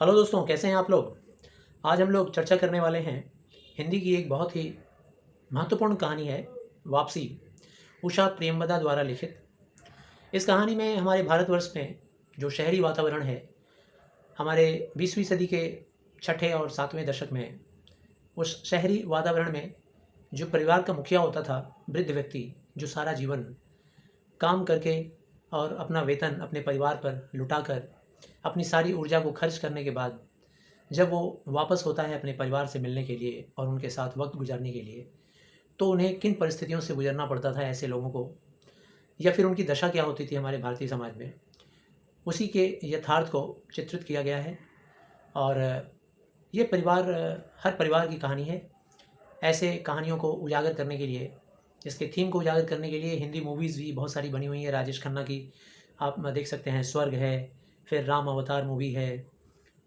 Hello दोस्तों, कैसे हैं आप लोग। आज हम लोग चर्चा करने वाले हैं हिंदी की एक बहुत ही महत्वपूर्ण कहानी है, वापसी। उषा प्रेमवदा द्वारा लिखित। इस कहानी में हमारे भारतवर्ष में जो शहरी वातावरण है, हमारे 20वीं सदी के छठे और सातवें दशक में, उस शहरी वातावरण में जो परिवार का मुखिया होता था, वृद्ध व्यक्ति, जो सारा जीवन काम करके और अपना वेतन अपने परिवार पर लुटाकर अपनी सारी ऊर्जा को खर्च करने के बाद जब वो वापस होता है अपने परिवार से मिलने के लिए और उनके साथ वक्त गुजारने के लिए, तो उन्हें किन परिस्थितियों से गुजरना पड़ता था ऐसे लोगों को, या फिर उनकी दशा क्या होती थी हमारे भारतीय समाज में, उसी के यथार्थ को चित्रित किया गया है। और ये परिवार, हर परिवार की कहानी है। ऐसे कहानियों को उजागर करने के लिए, इसके थीम को उजागर करने के लिए हिंदी मूवीज़ भी बहुत सारी बनी हुई हैं। राजेश खन्ना की आप देख सकते हैं, स्वर्ग है, फिर राम अवतार मूवी है,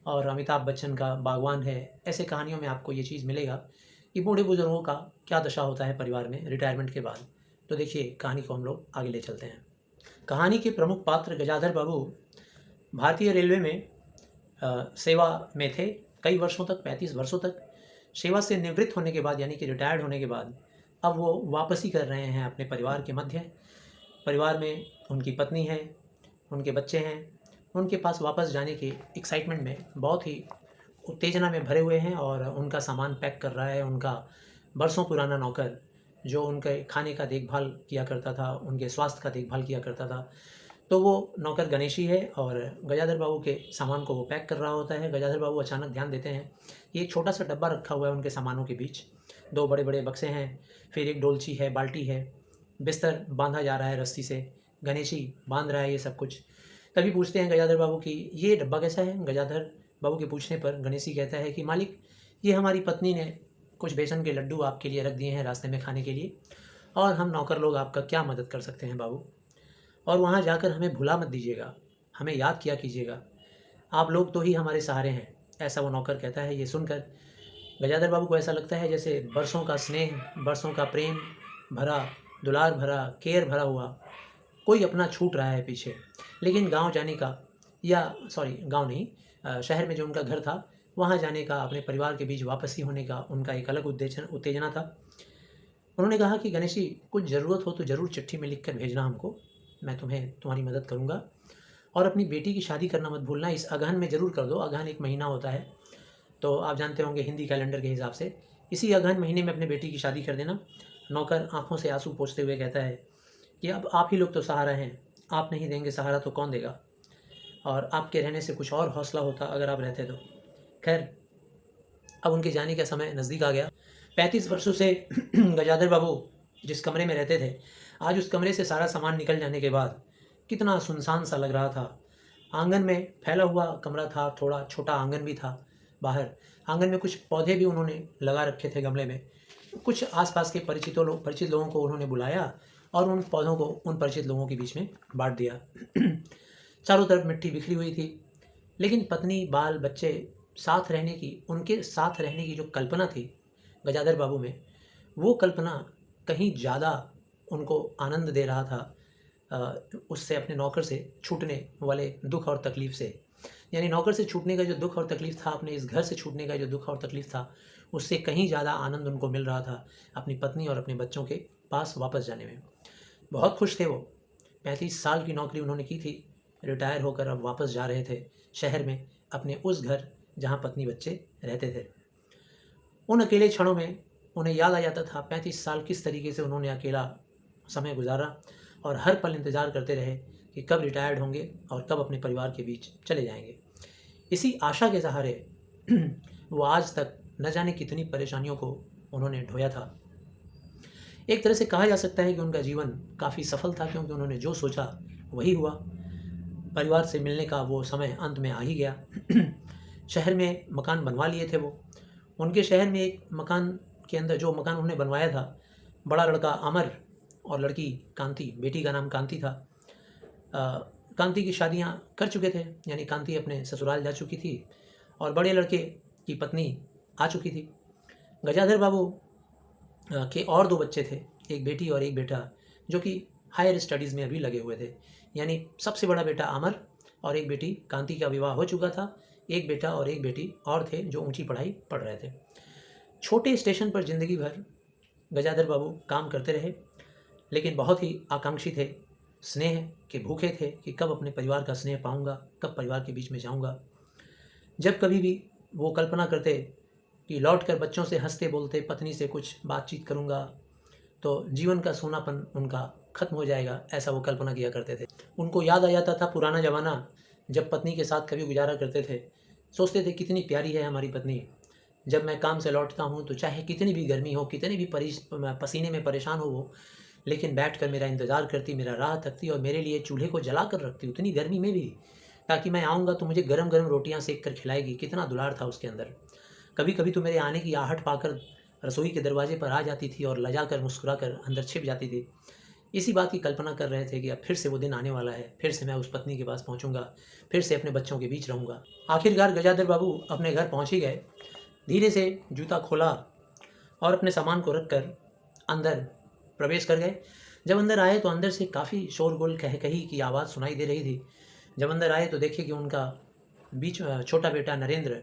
और अमिताभ बच्चन का बागवान है। ऐसे कहानियों में आपको ये चीज़ मिलेगा कि बूढ़े बुजुर्गों का क्या दशा होता है परिवार में रिटायरमेंट के बाद। तो देखिए, कहानी को हम लोग आगे ले चलते हैं। कहानी के प्रमुख पात्र गजाधर बाबू भारतीय रेलवे में सेवा में थे कई वर्षों तक, 35 वर्षों तक। सेवा से निवृत्त होने के बाद, यानी कि रिटायर्ड होने के बाद, अब वो वापसी कर रहे हैं अपने परिवार के मध्य। परिवार में उनकी पत्नी है, उनके बच्चे हैं। उनके पास वापस जाने की एक्साइटमेंट में बहुत ही उत्तेजना में भरे हुए हैं और उनका सामान पैक कर रहा है उनका बरसों पुराना नौकर, जो उनके खाने का देखभाल किया करता था, उनके स्वास्थ्य का देखभाल किया करता था। तो वो नौकर गणेशी है और गजाधर बाबू के सामान को वो पैक कर रहा होता है। गजाधर बाबू अचानक ध्यान देते हैं कि एक छोटा सा डब्बा रखा हुआ है उनके सामानों के बीच। 2 बड़े बड़े बक्से हैं, फिर एक डोलची है, बाल्टी है, बिस्तर बांधा जा रहा है रस्सी से। गणेशी बांध रहा है ये सब कुछ। तभी पूछते हैं गजाधर बाबू कि ये डब्बा कैसा है। गजाधर बाबू के पूछने पर गणेशी कहता है कि मालिक, ये हमारी पत्नी ने कुछ बेसन के लड्डू आपके लिए रख दिए हैं रास्ते में खाने के लिए, और हम नौकर लोग आपका क्या मदद कर सकते हैं बाबू। और वहाँ जाकर हमें भुला मत दीजिएगा, हमें याद किया कीजिएगा, आप लोग तो ही हमारे सहारे हैं। ऐसा वो नौकर कहता है। ये सुनकर गजाधर बाबू को ऐसा लगता है जैसे बरसों का स्नेह, बरसों का प्रेम भरा, दुलार भरा, केयर भरा हुआ कोई अपना छूट रहा है पीछे। लेकिन गांव जाने का, या सॉरी गांव नहीं, शहर में जो उनका घर था वहाँ जाने का, अपने परिवार के बीच वापसी होने का उनका एक अलग उत्तेजना था। उन्होंने कहा कि गणेशी, कुछ ज़रूरत हो तो ज़रूर चिट्ठी में लिख कर भेजना हमको, मैं तुम्हें तुम्हारी मदद करूँगा। और अपनी बेटी की शादी करना मत भूलना, इस अगहन में ज़रूर कर दो। अगहन एक महीना होता है, तो आप जानते होंगे हिंदी कैलेंडर के हिसाब से, इसी अगहन महीने में अपने बेटी की शादी कर देना। नौकर आंखों से आंसू पोंछते हुए कहता है कि अब आप ही लोग तो सहारा हैं, आप नहीं देंगे सहारा तो कौन देगा, और आपके रहने से कुछ और हौसला होता अगर आप रहते तो। खैर, अब उनके जाने का समय नज़दीक आ गया। 35 वर्षों से गजाधर बाबू जिस कमरे में रहते थे, आज उस कमरे से सारा सामान निकल जाने के बाद कितना सुनसान सा लग रहा था। आंगन में फैला हुआ कमरा था, थोड़ा छोटा आंगन भी था। बाहर आंगन में कुछ पौधे भी उन्होंने लगा रखे थे गमले में। कुछ आसपास के परिचित लोगों को उन्होंने बुलाया और उन पौधों को उन परिचित लोगों के बीच में बांट दिया। चारों तरफ मिट्टी बिखरी हुई थी, लेकिन पत्नी, बाल बच्चे, साथ रहने की, उनके साथ रहने की जो कल्पना थी गजाधर बाबू में, वो कल्पना कहीं ज़्यादा उनको आनंद दे रहा था उससे, अपने नौकर से छूटने वाले दुख और तकलीफ़ से। यानी नौकर से छूटने का जो दुख और तकलीफ़ था, अपने इस घर से छूटने का जो दुख और तकलीफ़ था, उससे कहीं ज़्यादा आनंद उनको मिल रहा था अपनी पत्नी और अपने बच्चों के पास वापस जाने में। बहुत खुश थे वो। 35 साल की नौकरी उन्होंने की थी, रिटायर होकर अब वापस जा रहे थे शहर में, अपने उस घर जहाँ पत्नी बच्चे रहते थे। उन अकेले क्षणों में उन्हें याद आ जाता था 35 साल किस तरीके से उन्होंने अकेला समय गुजारा, और हर पल इंतज़ार करते रहे कि कब रिटायर्ड होंगे और कब अपने परिवार के बीच चले जाएंगे। इसी आशा के सहारे वो आज तक न जाने कितनी परेशानियों को उन्होंने ढोया था। एक तरह से कहा जा सकता है कि उनका जीवन काफ़ी सफल था, क्योंकि उन्होंने जो सोचा वही हुआ। परिवार से मिलने का वो समय अंत में आ ही गया। शहर में मकान बनवा लिए थे वो। उनके शहर में एक मकान के अंदर, जो मकान उन्होंने बनवाया था, बड़ा लड़का अमर और लड़की कांति, बेटी का नाम कांति था। कांति की शादियां कर चुके थे, यानी कांति अपने ससुराल जा चुकी थी और बड़े लड़के की पत्नी आ चुकी थी। गजाधर बाबू के और 2 बच्चे थे, एक बेटी और एक बेटा, जो कि हायर स्टडीज़ में अभी लगे हुए थे। यानी सबसे बड़ा बेटा अमर और एक बेटी कांति का विवाह हो चुका था। एक बेटा और एक बेटी और थे जो ऊंची पढ़ाई पढ़ रहे थे। छोटे स्टेशन पर ज़िंदगी भर गजाधर बाबू काम करते रहे, लेकिन बहुत ही आकांक्षी थे, स्नेह के भूखे थे कि कब अपने परिवार का स्नेह पाऊंगा, कब परिवार के बीच में जाऊंगा। जब कभी भी वो कल्पना करते कि लौट कर बच्चों से हंसते बोलते पत्नी से कुछ बातचीत करूंगा तो जीवन का सोनापन उनका खत्म हो जाएगा, ऐसा वो कल्पना किया करते थे। उनको याद आ जाता था पुराना ज़माना, जब पत्नी के साथ कभी गुजारा करते थे। सोचते थे कितनी प्यारी है हमारी पत्नी। जब मैं काम से लौटता हूँ तो चाहे कितनी भी गर्मी हो, कितनी भी पसीने में परेशान हो वो, लेकिन बैठ कर मेरा इंतज़ार करती, मेरा राह तकती और मेरे लिए चूल्हे को जला कर रखती, उतनी गर्मी में भी, ताकि मैं आऊँगा तो मुझे गरम गरम रोटियाँ सेक कर खिलाएगी। कितना दुलार था उसके अंदर। कभी कभी तो मेरे आने की आहट पाकर रसोई के दरवाजे पर आ जाती थी और लजा कर मुस्कुरा कर अंदर छिप जाती थी। इसी बात की कल्पना कर रहे थे कि अब फिर से वो दिन आने वाला है, फिर से मैं उस पत्नी के पास पहुंचूंगा, फिर से अपने बच्चों के बीच रहूंगा। आखिरकार गजाधर बाबू अपने घर पहुंच ही गए। धीरे से जूता खोला और अपने सामान को रखकर अंदर प्रवेश कर गए। जब अंदर आए तो अंदर से काफ़ी शोरगुल कह कही की आवाज़ सुनाई दे रही थी। जब अंदर आए तो देखे कि उनका छोटा बेटा नरेंद्र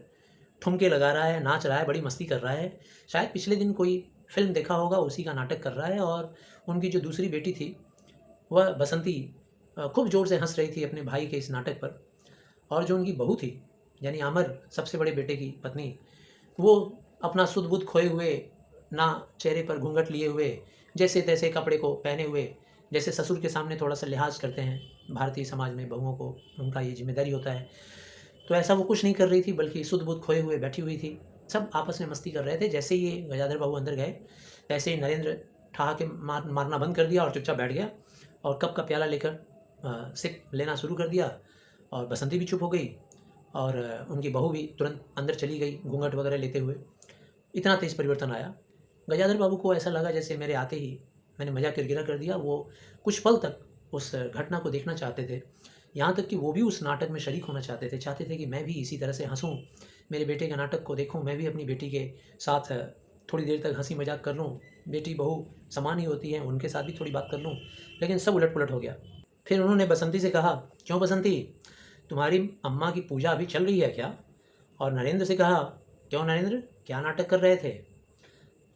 ठुमके लगा रहा है, नाच रहा है, बड़ी मस्ती कर रहा है। शायद पिछले दिन कोई फिल्म देखा होगा, उसी का नाटक कर रहा है। और उनकी जो दूसरी बेटी थी वह बसंती खूब ज़ोर से हंस रही थी अपने भाई के इस नाटक पर। और जो उनकी बहू थी यानी अमर, सबसे बड़े बेटे की पत्नी, वो अपना सुध बुध खोए हुए, ना चेहरे पर घूंघट लिए हुए, जैसे तैसे कपड़े को पहने हुए, जैसे ससुर के सामने थोड़ा सा लिहाज करते हैं भारतीय समाज में बहुओं को, उनका ये जिम्मेदारी होता है। तो ऐसा वो कुछ नहीं कर रही थी, बल्कि सुध बुध खोए हुए बैठी हुई थी। सब आपस में मस्ती कर रहे थे। जैसे ही ये गजाधर बाबू अंदर गए, तैसे ही नरेंद्र ठहाके मारना बंद कर दिया और चुपचाप बैठ गया और कप का प्याला लेकर सिप लेना शुरू कर दिया। और बसंती भी चुप हो गई और उनकी बहू भी तुरंत अंदर चली गई घूंघट वगैरह लेते हुए। इतना तेज़ परिवर्तन आया। गजाधर बाबू को ऐसा लगा जैसे मेरे आते ही मैंने मजा किरकिरा कर दिया। वो कुछ पल तक उस घटना को देखना चाहते थे, यहाँ तक कि वो भी उस नाटक में शरीक होना चाहते थे। चाहते थे कि मैं भी इसी तरह से हंसूं, मेरे बेटे का नाटक को देखूं, मैं भी अपनी बेटी के साथ थोड़ी देर तक हंसी मजाक कर लूं। बेटी बहू समान ही होती हैं, उनके साथ भी थोड़ी बात कर लूं। लेकिन सब उलट पुलट हो गया। फिर उन्होंने बसंती से कहा, क्यों बसंती, तुम्हारी अम्मा की पूजा अभी चल रही है क्या? और नरेंद्र से कहा, क्यों नरेंद्र, क्या नाटक कर रहे थे?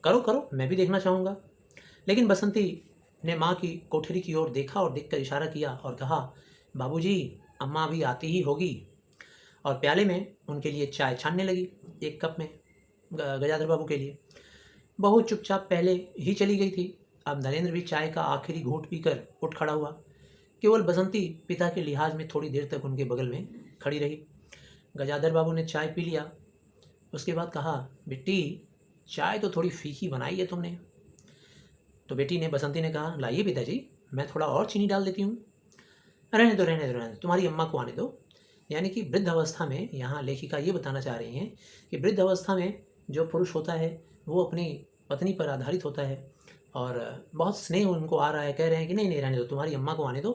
करो करो, मैं भी देखना चाहूँगा। लेकिन बसंती ने माँ की कोठरी की ओर देखा और देखकर इशारा किया और कहा, बाबूजी, अम्मा अभी आती ही होगी। और प्याले में उनके लिए चाय छानने लगी, एक कप में गजाधर बाबू के लिए। बहू चुपचाप पहले ही चली गई थी। अब नरेंद्र भी चाय का आखिरी घूंट पीकर उठ खड़ा हुआ। केवल बसंती पिता के लिहाज में थोड़ी देर तक उनके बगल में खड़ी रही। गजाधर बाबू ने चाय पी लिया। उसके बाद कहा, बेटी, चाय तो थोड़ी फीकी बनाई है तुमने। तो बेटी ने, बसंती ने कहा, लाइए पिताजी, मैं थोड़ा और चीनी डाल देती हूँ। रहने दो रहने दो रहने दो, तुम्हारी अम्मा को आने दो। यानी कि वृद्ध अवस्था में, यहाँ लेखिका ये बताना चाह रही हैं कि वृद्ध अवस्था में जो पुरुष होता है वो अपनी पत्नी पर आधारित होता है और बहुत स्नेह उनको आ रहा है। कह रहे हैं कि नहीं नहीं, रहने दो, तुम्हारी अम्मा को आने दो,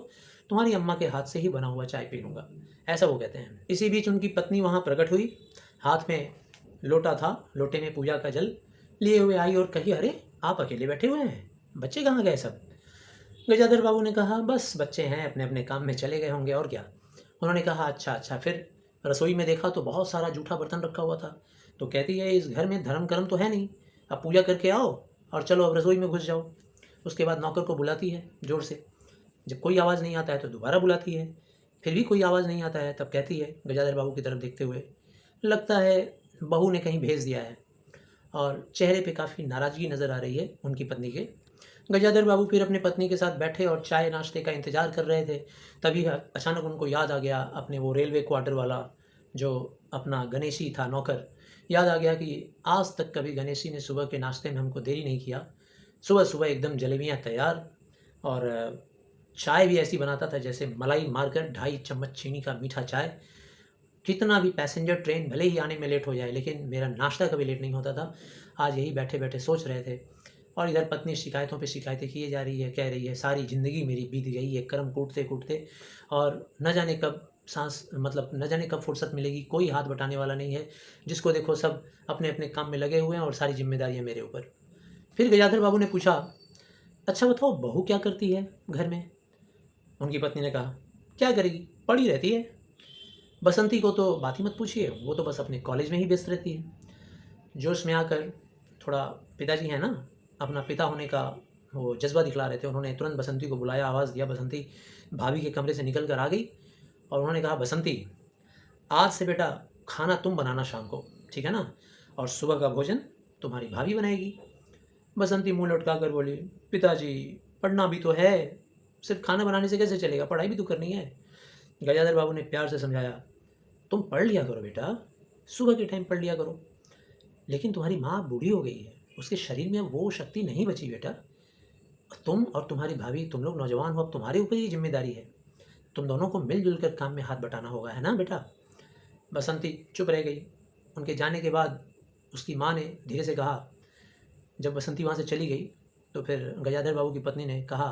तुम्हारी अम्मा के हाथ से ही बना हुआ चाय पी लूँगा, ऐसा वो कहते हैं। इसी बीच उनकी पत्नी वहाँ प्रकट हुई, हाथ में लोटा था, लोटे में पूजा का जल लिए हुए आई और कही, अरे आप अकेले बैठे हुए हैं, बच्चे कहाँ गए सब? गजाधर बाबू ने कहा, बस बच्चे हैं, अपने अपने काम में चले गए होंगे, और क्या। उन्होंने कहा, अच्छा अच्छा। फिर रसोई में देखा तो बहुत सारा जूठा बर्तन रखा हुआ था। तो कहती है, इस घर में धर्म कर्म तो है नहीं, अब पूजा करके आओ और चलो अब रसोई में घुस जाओ। उसके बाद नौकर को बुलाती है ज़ोर से। जब कोई आवाज़ नहीं आता है तो दोबारा बुलाती है। फिर भी कोई आवाज़ नहीं आता है, तब कहती है गजाधर बाबू की तरफ देखते हुए, लगता है बहू ने कहीं भेज दिया है। और चेहरे पे काफ़ी नाराज़गी नज़र आ रही है उनकी पत्नी के। गजाधर बाबू फिर अपनी पत्नी के साथ बैठे और चाय नाश्ते का इंतज़ार कर रहे थे। तभी अचानक उनको याद आ गया अपने वो रेलवे क्वार्टर वाला जो अपना गणेशी था नौकर। याद आ गया कि आज तक कभी गणेशी ने सुबह के नाश्ते में हमको देरी नहीं किया। सुबह सुबह एकदम जलेबियाँ तैयार और चाय भी ऐसी बनाता था जैसे मलाई मारकर 2.5 चम्मच चीनी का मीठा चाय। कितना भी पैसेंजर ट्रेन भले ही आने में लेट हो जाए, लेकिन मेरा नाश्ता कभी लेट नहीं होता था। आज यही बैठे बैठे सोच रहे थे और इधर पत्नी शिकायतों पे शिकायतें किए जा रही है, कह रही है सारी ज़िंदगी मेरी बीत गई है कर्म कूटते कूटते, और न जाने कब सांस, मतलब न जाने कब फुर्सत मिलेगी, कोई हाथ बटाने वाला नहीं है। जिसको देखो सब अपने अपने काम में लगे हुए हैं और सारी जिम्मेदारियाँ मेरे ऊपर। फिर गजाधर बाबू ने पूछा, अच्छा बताओ, बहू क्या करती है घर में? उनकी पत्नी ने कहा, क्या करेगी, पड़ी रहती है। बसंती को तो बात ही मत पूछिए, वो तो बस अपने कॉलेज में ही व्यस्त रहती है। जोश में आकर थोड़ा पिताजी हैं ना, अपना पिता होने का वो जज़्बा दिखला रहे थे। उन्होंने तुरंत बसंती को बुलाया, आवाज़ दिया। बसंती भाभी के कमरे से निकल कर आ गई और उन्होंने कहा, बसंती आज से बेटा खाना तुम बनाना शाम को, ठीक है ना? और सुबह का भोजन तुम्हारी भाभी बनाएगी। बसंती मुँह लटका कर बोली, पिताजी पढ़ना भी तो है, सिर्फ खाना बनाने से कैसे चलेगा, पढ़ाई भी तो करनी है। गजाधर बाबू ने प्यार से समझाया, तुम पढ़ लिया करो बेटा, सुबह के टाइम पढ़ लिया करो। लेकिन तुम्हारी माँ बूढ़ी हो गई है, उसके शरीर में अब वो शक्ति नहीं बची बेटा। तुम और तुम्हारी भाभी, तुम लोग नौजवान हो, अब तुम्हारे ऊपर ये जिम्मेदारी है। तुम दोनों को मिलजुल कर काम में हाथ बटाना होगा, है ना बेटा? बसंती चुप रह गई। उनके जाने के बाद उसकी माँ ने धीरे से कहा, जब बसंती वहाँ से चली गई तो फिर गजाधर बाबू की पत्नी ने कहा,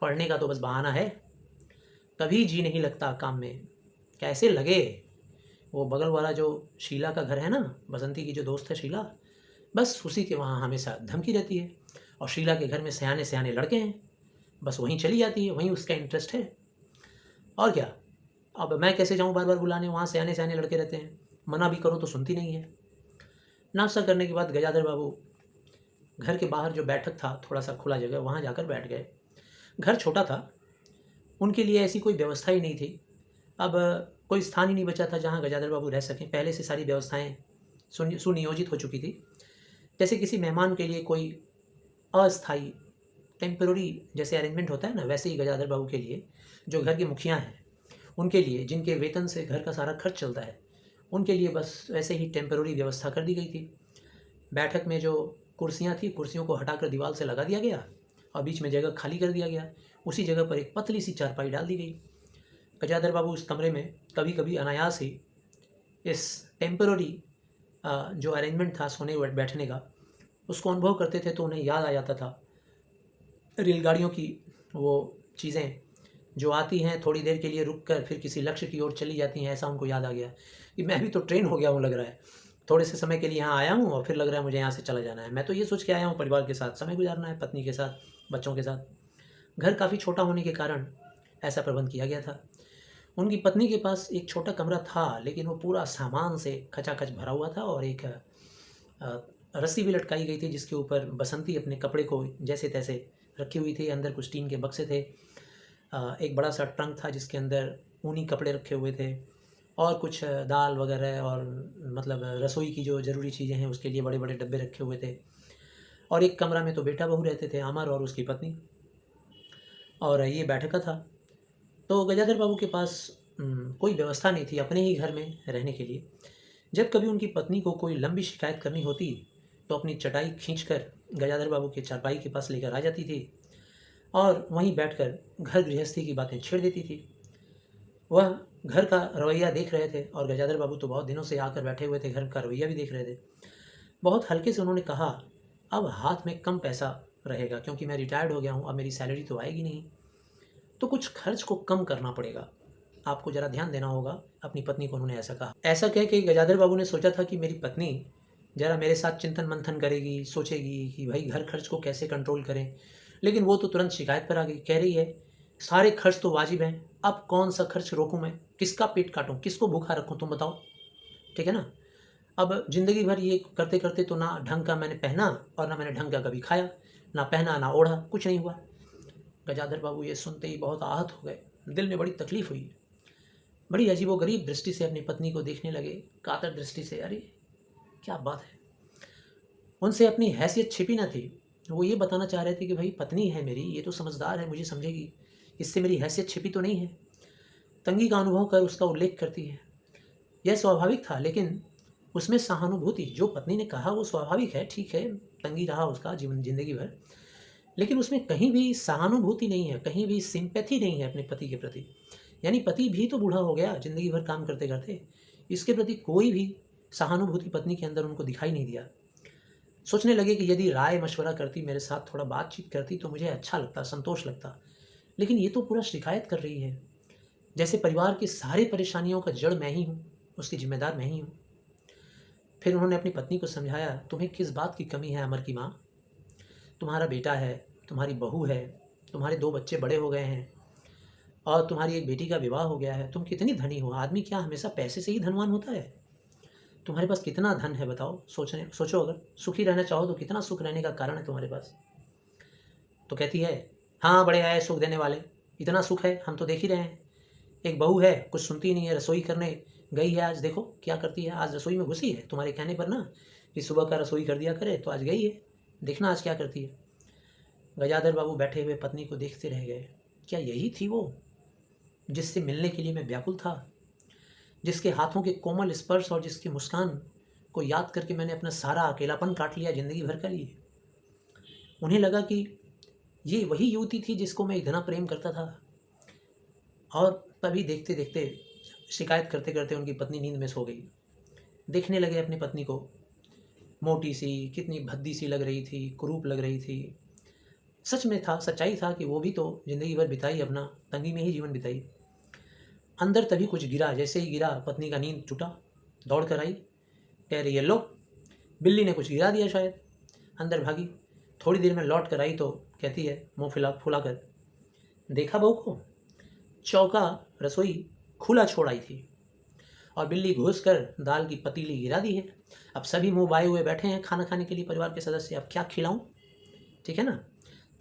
पढ़ने का तो बस बहाना है, कभी जी नहीं लगता काम में। कैसे लगे? वो बगल वाला जो शीला का घर है ना, बसंती की जो दोस्त है शीला, बस उसी के वहाँ हमेशा धमकी रहती है। और शीला के घर में सयाने सयाने लड़के हैं, बस वहीं चली जाती है, वहीं उसका इंटरेस्ट है। और क्या, अब मैं कैसे जाऊँ बार बार बुलाने, वहाँ सयाने सयाने लड़के रहते हैं, मना भी करो तो सुनती नहीं है। नाश्ता करने के बाद गजाधर बाबू घर के बाहर जो बैठक था, थोड़ा सा खुला जगह, वहाँ जाकर बैठ गए। घर छोटा था, उनके लिए ऐसी कोई व्यवस्था ही नहीं थी। अब कोई स्थान ही नहीं बचा था जहाँ गजाधर बाबू रह सकें। पहले से सारी व्यवस्थाएं सुनियोजित हो चुकी थी। जैसे किसी मेहमान के लिए कोई अस्थाई टेम्पररी जैसे अरेंजमेंट होता है ना, वैसे ही गजाधर बाबू के लिए, जो घर के मुखिया हैं, उनके लिए, जिनके वेतन से घर का सारा खर्च चलता है, उनके लिए बस वैसे ही टेम्पररी व्यवस्था कर दी गई थी। बैठक में जो कुर्सियाँ थी, कुर्सियों को हटाकर दीवार से लगा दिया गया और बीच में जगह खाली कर दिया गया। उसी जगह पर एक पतली सी चारपाई डाल दी गई। गजाधर बाबू उस कमरे में कभी कभी अनायास ही इस टेम्पररी जो अरेंजमेंट था सोने बैठने का, उसको अनुभव करते थे तो उन्हें याद आ जाता था रेलगाड़ियों की वो चीज़ें जो आती हैं, थोड़ी देर के लिए रुक कर फिर किसी लक्ष्य की ओर चली जाती हैं। ऐसा उनको याद आ गया कि मैं भी तो ट्रेन हो गया हूँ, लग रहा है थोड़े से समय के लिए यहाँ आया हूँ और फिर लग रहा है मुझे यहाँ से चला जाना है। मैं तो ये सोच के आया हूँ परिवार के साथ समय गुजारना है, पत्नी के साथ, बच्चों के साथ। घर काफ़ी छोटा होने के कारण ऐसा प्रबंध किया गया था। उनकी पत्नी के पास एक छोटा कमरा था, लेकिन वो पूरा सामान से खचाखच भरा हुआ था और एक रस्सी भी लटकाई गई थी जिसके ऊपर बसंती अपने कपड़े को जैसे तैसे रखी हुई थी। अंदर कुछ टीन के बक्से थे, एक बड़ा सा ट्रंक था जिसके अंदर ऊनी कपड़े रखे हुए थे और कुछ दाल वगैरह और मतलब रसोई की जो ज़रूरी चीज़ें हैं उसके लिए बड़े बड़े डब्बे रखे हुए थे। और एक कमरा में तो बेटा बहू रहते थे, अमर और उसकी पत्नी, और ये बैठक का था। तो गजाधर बाबू के पास कोई व्यवस्था नहीं थी अपने ही घर में रहने के लिए। जब कभी उनकी पत्नी को कोई लंबी शिकायत करनी होती तो अपनी चटाई खींचकर गजाधर बाबू के चारपाई के पास लेकर आ जाती थी और वहीं बैठकर घर गृहस्थी की बातें छेड़ देती थी। वह घर का रवैया देख रहे थे और गजाधर बाबू तो बहुत दिनों से आकर बैठे हुए थे, घर का रवैया भी देख रहे थे। बहुत हल्के से उन्होंने कहा, अब हाथ में कम पैसा रहेगा क्योंकि मैं रिटायर्ड हो गया हूँ, अब मेरी सैलरी तो आएगी नहीं, तो कुछ खर्च को कम करना पड़ेगा, आपको ज़रा ध्यान देना होगा। अपनी पत्नी को उन्होंने ऐसा कहा। ऐसा कह के गजाधर बाबू ने सोचा था कि मेरी पत्नी ज़रा मेरे साथ चिंतन मंथन करेगी, सोचेगी कि भाई घर खर्च को कैसे कंट्रोल करें। लेकिन वो तो तुरंत शिकायत पर आ गई, कह रही है सारे खर्च तो वाजिब हैं, अब कौन सा खर्च रोकूं मैं, किसका पेट काटूं, किसको भूखा रखूं, तुम बताओ, ठीक है ना? अब ज़िंदगी भर ये करते करते तो ना ढंग का मैंने पहना और ना मैंने ढंग का कभी खाया, ना पहना ना ओढ़ा, कुछ नहीं हुआ। गजाधर बाबू ये सुनते ही बहुत आहत हो गए, दिल में बड़ी तकलीफ़ हुई। बड़ी अजीबोगरीब दृष्टि से अपनी पत्नी को देखने लगे, कातर दृष्टि से। अरे क्या बात है, उनसे अपनी हैसियत छिपी न थी। वो ये बताना चाह रहे थे कि भाई पत्नी है मेरी, ये तो समझदार है, मुझे समझेगी, इससे मेरी हैसियत छिपी तो नहीं है। तंगी का अनुभव कर उसका उल्लेख करती है। यह स्वाभाविक था, लेकिन उसमें सहानुभूति, जो पत्नी ने कहा वो स्वाभाविक है, ठीक है, तंगी रहा उसका जीवन जिंदगी भर, लेकिन उसमें कहीं भी सहानुभूति नहीं है, कहीं भी सिंपैथी नहीं है अपने पति के प्रति। यानी पति भी तो बूढ़ा हो गया जिंदगी भर काम करते करते, इसके प्रति कोई भी सहानुभूति पत्नी के अंदर उनको दिखाई नहीं दिया। सोचने लगे कि यदि राय मशवरा करती, मेरे साथ थोड़ा बातचीत करती तो मुझे अच्छा लगता, संतोष लगता, लेकिन ये तो पूरा शिकायत कर रही है, जैसे परिवार की सारी परेशानियों का जड़ मैं ही हूँ, उसकी जिम्मेदार मैं ही हूँ। फिर उन्होंने अपनी पत्नी को समझाया, तुम्हें किस बात की कमी है अमर की माँ, तुम्हारा बेटा है, तुम्हारी बहू है, तुम्हारे 2 बच्चे बड़े हो गए हैं और तुम्हारी एक बेटी का विवाह हो गया है, तुम कितनी धनी हो। आदमी क्या हमेशा पैसे से ही धनवान होता है? तुम्हारे पास कितना धन है बताओ, सोचो, अगर सुखी रहना चाहो तो कितना सुख रहने का कारण है तुम्हारे पास। तो कहती है, हाँ बड़े आए सुख देने वाले, इतना सुख है हम तो देख ही रहे हैं। एक बहू है, कुछ सुनती नहीं है, रसोई करने गई है, आज देखो क्या करती है। आज रसोई में घुसी है तुम्हारे कहने पर ना, कि सुबह का रसोई कर दिया करे, तो आज गई है, देखना आज क्या करती है। गजाधर बाबू बैठे हुए पत्नी को देखते रह गए। क्या यही थी वो जिससे मिलने के लिए मैं व्याकुल था, जिसके हाथों के कोमल स्पर्श और जिसकी मुस्कान को याद करके मैंने अपना सारा अकेलापन काट लिया जिंदगी भर का लिए। उन्हें लगा कि ये वही युवती थी जिसको मैं इतना प्रेम करता था। और तभी देखते देखते, शिकायत करते करते उनकी पत्नी नींद में सो गई। देखने लगे अपनी पत्नी को, मोटी सी, कितनी भद्दी सी लग रही थी, कुरूप लग रही थी। सच में था, सच्चाई था कि वो भी तो जिंदगी भर बिताई अपना तंगी में ही जीवन बिताई। अंदर तभी कुछ गिरा, जैसे ही गिरा पत्नी का नींद टूटा, दौड़ कर आई, कह रही है, लो बिल्ली ने कुछ गिरा दिया शायद। अंदर भागी, थोड़ी देर में लौट कर आई तो कहती है मुँह फुला कर, देखा बहू को, चौका रसोई खुला छोड़ आई थी और बिल्ली घुस कर दाल की पतीली गिरा दी है। अब सभी मुंह बाए हुए बैठे हैं खाना खाने के लिए परिवार के सदस्य, अब क्या खिलाऊं? ठीक है ना।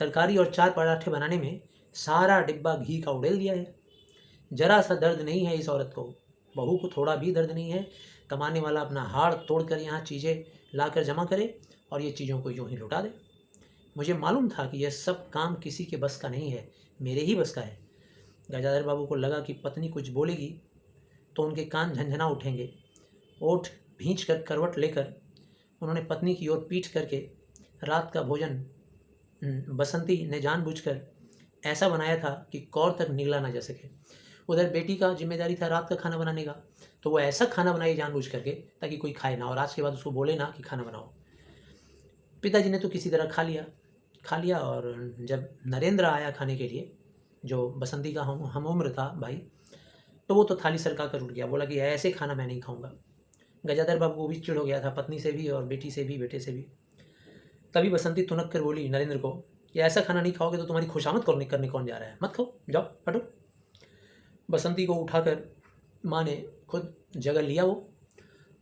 तरकारी और 4 पराठे बनाने में सारा डिब्बा घी का उड़ेल दिया है। जरा सा दर्द नहीं है इस औरत को, बहू को थोड़ा भी दर्द नहीं है। कमाने वाला अपना हाड़ तोड़कर यहाँ चीज़ें लाकर जमा करे और ये चीज़ों को यूं ही लुटा दे। मुझे मालूम था कि यह सब काम किसी के बस का नहीं है, मेरे ही बस का है। गजाधर बाबू को लगा कि पत्नी कुछ बोलेगी तो उनके कान झंझना उठेंगे। ओठ भींच कर करवट लेकर उन्होंने पत्नी की ओर पीठ करके रात का भोजन बसंती ने जानबूझकर ऐसा बनाया था कि कौर तक निगला ना जा सके। उधर बेटी का जिम्मेदारी था रात का खाना बनाने का, तो वो ऐसा खाना बनाई जानबूझ करके ताकि कोई खाए ना और आज के बाद उसको बोले ना कि खाना बनाओ। पिताजी ने तो किसी तरह खा लिया और जब नरेंद्र आया खाने के लिए, जो बसंती का हम उम्र था भाई, तो वो तो थाली सरका कर उठ गया, बोला कि ऐसे खाना मैं नहीं खाऊंगा। गजाधर बाबू को भी चिढ़ हो गया था, पत्नी से भी और बेटी से भी, बेटे से भी। तभी बसंती तुनक कर बोली नरेंद्र को कि ऐसा खाना नहीं खाओगे तो तुम्हारी खुशामद करने कौन जा रहा है, मत खाओ, जाओ हटो। बसंती को उठाकर माँ ने खुद जगह लिया वो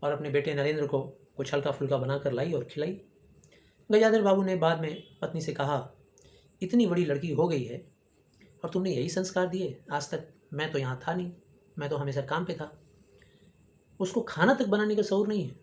और अपने बेटे नरेंद्र को कुछ हल्का फुल्का बनाकर लाई और खिलाई। गजाधर बाबू ने बाद में पत्नी से कहा, इतनी बड़ी लड़की हो गई है और तुमने यही संस्कार दिए आज तक? मैं तो यहाँ था नहीं, मैं तो हमेशा काम पे था। उसको खाना तक बनाने का शौर नहीं है।